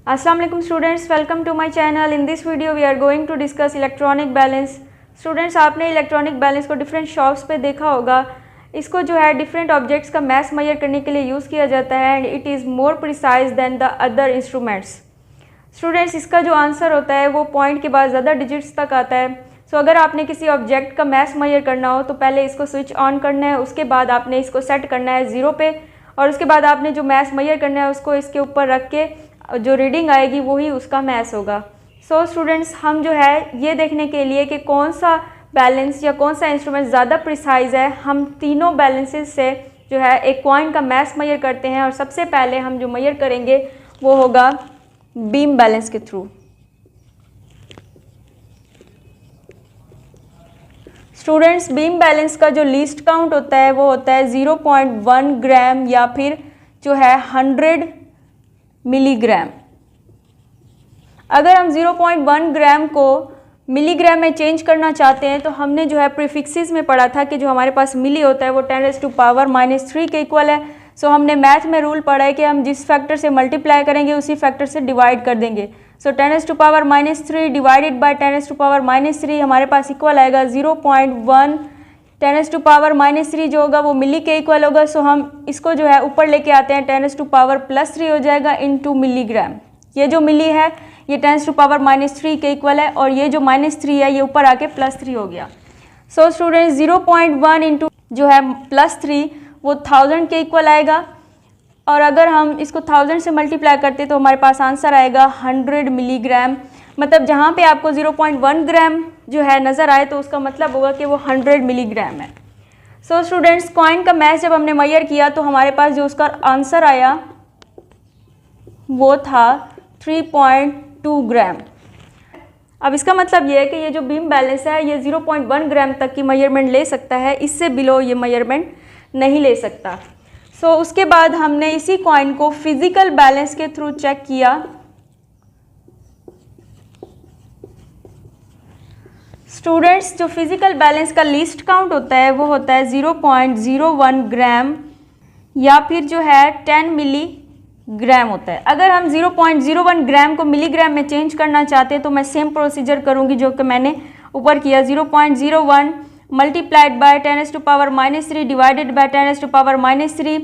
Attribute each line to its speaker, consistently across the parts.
Speaker 1: Assalamu alaikum students, welcome to my channel. In this video we are going to discuss electronic balance. Students, आपने electronic balance को different shops पे देखा होगा। इसको जो है डिफरेंट ऑब्जेक्ट्स का मैथ मेजर करने के लिए यूज़ किया जाता है and it is more precise than the other instruments. Students, इसका जो आंसर होता है वो पॉइंट के बाद ज़्यादा डिजिट्स तक आता है। सो अगर आपने किसी ऑब्जेक्ट का मैथ मेजर करना हो तो पहले इसको स्विच ऑन करना है, उसके बाद आपने इसको सेट करना है 0 पे और उसके बाद आपने जो मैथ मेजर करना है उसको इसके ऊपर रख के जो रीडिंग आएगी वही उसका मैथ होगा। सो स्टूडेंट्स, हम जो है ये देखने के लिए कि कौन सा बैलेंस या कौन सा इंस्ट्रूमेंट ज़्यादा प्रिसाइज है, हम तीनों बैलेंसेस से जो है एक कॉइन का मैथ मेजर करते हैं और सबसे पहले हम जो मेजर करेंगे वो होगा बीम बैलेंस के थ्रू। स्टूडेंट्स, बीम बैलेंस का जो लीस्ट काउंट होता है वो होता है 0.1 ग्राम या फिर जो है 100 मिलीग्राम। अगर हम 0.1 ग्राम को मिलीग्राम में चेंज करना चाहते हैं तो हमने जो है प्रीफिक्सेस में पढ़ा था कि जो हमारे पास मिली होता है वो 10⁻³ के इक्वल है। सो हमने मैथ में रूल पढ़ा है कि हम जिस फैक्टर से मल्टीप्लाई करेंगे उसी फैक्टर से डिवाइड कर देंगे। सो 10⁻³ डिवाइडेड बाय 10⁻³ हमारे पास इक्वल आएगा 0.1। 10⁻³ जो होगा वो मिली के इक्वल होगा। सो हम इसको जो है ऊपर लेके आते हैं 10⁻+3 हो जाएगा इनटू मिलीग्राम। ये जो मिली है ये 10⁻³ के इक्वल है और ये जो -3 है ये ऊपर आके +3 हो गया। सो स्टूडेंट्स, 0.1 इंटू जो है +3 वो 1000 के इक्वल आएगा और अगर हम इसको 1000 से मल्टीप्लाई करते तो हमारे पास आंसर आएगा 100 मिलीग्राम। मतलब जहाँ पे आपको 0.1 ग्राम जो है नज़र आए तो उसका मतलब होगा कि वो 100 मिलीग्राम है। सो स्टूडेंट्स, कॉइन का मैथ जब हमने मेजर किया तो हमारे पास जो उसका आंसर आया वो था 3.2 ग्राम। अब इसका मतलब ये है कि ये जो बीम बैलेंस है ये 0.1 ग्राम तक की मेजरमेंट ले सकता है, इससे बिलो ये मेजरमेंट नहीं ले सकता। सो उसके बाद हमने इसी कॉइन को फिजिकल बैलेंस के थ्रू चेक किया। स्टूडेंट्स, जो फिजिकल बैलेंस का लीस्ट काउंट होता है वो होता है 0.01 ग्राम या फिर जो है 10 मिलीग्राम होता है। अगर हम 0.01 ग्राम को मिलीग्राम में चेंज करना चाहते हैं तो मैं सेम प्रोसीजर करूंगी जो कि मैंने ऊपर किया। 0.01 मल्टीप्लाइड बाय 10⁻³ डिवाइडेड बाय 10⁻³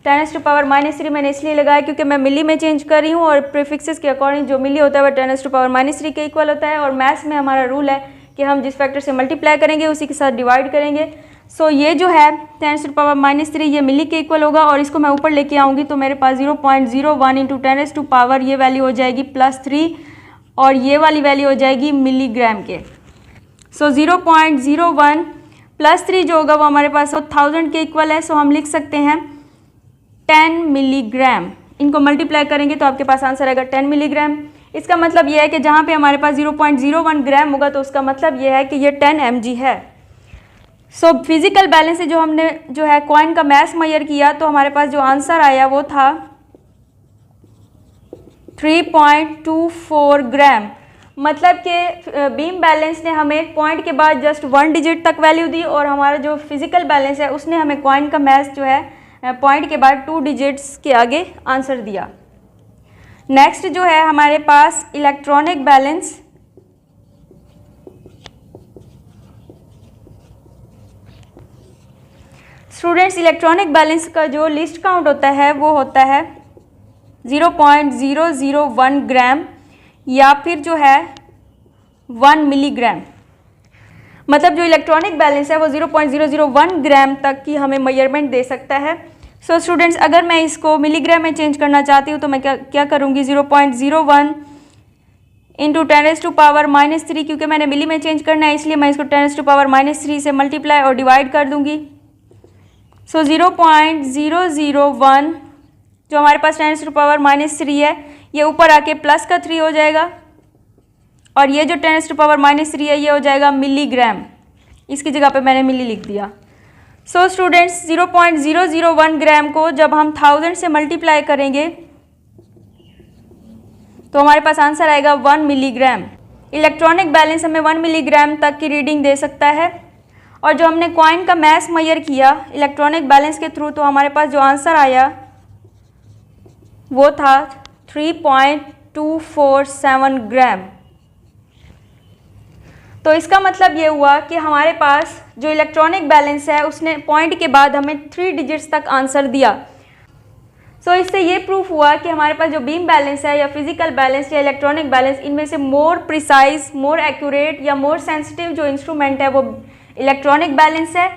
Speaker 1: 10⁻³ मैंने इसलिए लगाया क्योंकि मैं मिली में चेंज कर रही हूँ और प्रीफिक्सेस के अकॉर्डिंग जो मिली होता है वह 10⁻³ के इक्वल होता है और मैथ्स में हमारा रूल है कि हम जिस फैक्टर से मल्टीप्लाई करेंगे उसी के साथ डिवाइड करेंगे। सो ये जो है 10⁻³ ये मिली के इक्वल होगा और इसको मैं ऊपर लेके आऊँगी तो मेरे पास 0.01 इंटू 10⁻⁻ ये वैल्यू हो जाएगी +3 और ये वाली वैल्यू हो जाएगी मिलीग्राम के। सो 0.01 +3 जो होगा वो हमारे पास 1000 के इक्वल है। सो हम लिख सकते हैं 10 मिलीग्राम। इनको मल्टीप्लाई करेंगे तो आपके पास आंसर आएगा 10 मिलीग्राम। इसका मतलब यह है कि जहाँ पे हमारे पास 0.01 ग्राम होगा तो उसका मतलब यह है कि ये 10 mg है। सो फिजिकल बैलेंस से जो हमने जो है कॉइन का मैथ मेजर किया तो हमारे पास जो आंसर आया वो था 3.24 ग्राम। मतलब कि बीम बैलेंस ने हमें पॉइंट के बाद जस्ट 1 डिजिट तक वैल्यू दी और हमारा जो फिजिकल बैलेंस है उसने हमें कॉइन का मैथ जो है पॉइंट के बाद 2 डिजिट्स के आगे आंसर दिया। नेक्स्ट जो है हमारे पास electronic balance. Students, electronic balance का जो लिस्ट काउंट होता है वो होता है 0.001 ग्राम या फिर जो है 1 मिलीग्राम। मतलब जो इलेक्ट्रॉनिक बैलेंस है वो 0.001 ग्राम तक की हमें मेजरमेंट दे सकता है। सो स्टूडेंट्स, अगर मैं इसको मिलीग्राम में चेंज करना चाहती हूँ तो मैं क्या करूँगी 0.01 इंटू 10⁻³ क्योंकि मैंने मिली में चेंज करना है इसलिए मैं इसको 10⁻³ से मल्टीप्लाई और डिवाइड कर दूँगी। सो 0.001 जो हमारे पास 10⁻³ है ये ऊपर आके +3 हो जाएगा और ये जो 10⁻³ है ये हो जाएगा मिलीग्राम। इसकी जगह पे मैंने मिली लिख दिया। सो स्टूडेंट्स, 0.001 ग्राम को जब हम 1000 से मल्टीप्लाई करेंगे तो हमारे पास आंसर आएगा 1 मिलीग्राम। इलेक्ट्रॉनिक बैलेंस हमें 1 मिलीग्राम तक की रीडिंग दे सकता है और जो हमने कॉइन का मैथ मेजर किया इलेक्ट्रॉनिक बैलेंस के थ्रू तो हमारे पास जो आंसर आया वो था 3.2 0.247 ग्राम। तो इसका मतलब ये हुआ कि हमारे पास जो इलेक्ट्रॉनिक बैलेंस है उसने पॉइंट के बाद हमें 3 डिजिट्स तक आंसर दिया। सो इससे ये प्रूफ हुआ कि हमारे पास जो बीम बैलेंस है या फिजिकल बैलेंस या इलेक्ट्रॉनिक बैलेंस, इनमें से मोर प्रिसाइज, मोर एक्यूरेट या मोर सेंसिटिव जो इंस्ट्रूमेंट है वो इलेक्ट्रॉनिक बैलेंस है,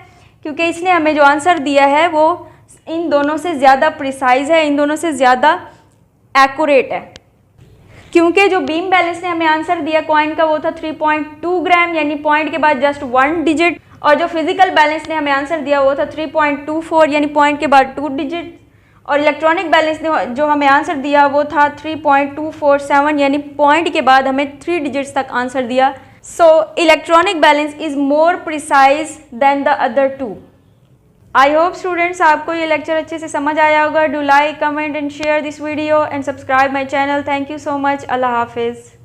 Speaker 1: क्योंकि इसने हमें जो आंसर दिया है वो इन दोनों से ज़्यादा प्रिसाइज है, इन दोनों से ज़्यादा एक्यूरेट है। क्योंकि जो बीम बैलेंस ने हमें आंसर दिया कॉइन का वो था 3.2 ग्राम, यानी पॉइंट के बाद जस्ट 1 डिजिट, और जो फिजिकल बैलेंस ने हमें आंसर दिया वो था 3.24 यानी पॉइंट के बाद 2 डिजिट, और इलेक्ट्रॉनिक बैलेंस ने जो हमें आंसर दिया वो था 3.247 यानी पॉइंट के बाद हमें 3 डिजिट्स तक आंसर दिया। So electronic balance is more precise than the other two. I hope students आपको ये लेक्चर अच्छे से समझ आया होगा। Do like, comment and share this video and subscribe my channel. Thank you so much. अल्लाह हाफिज़।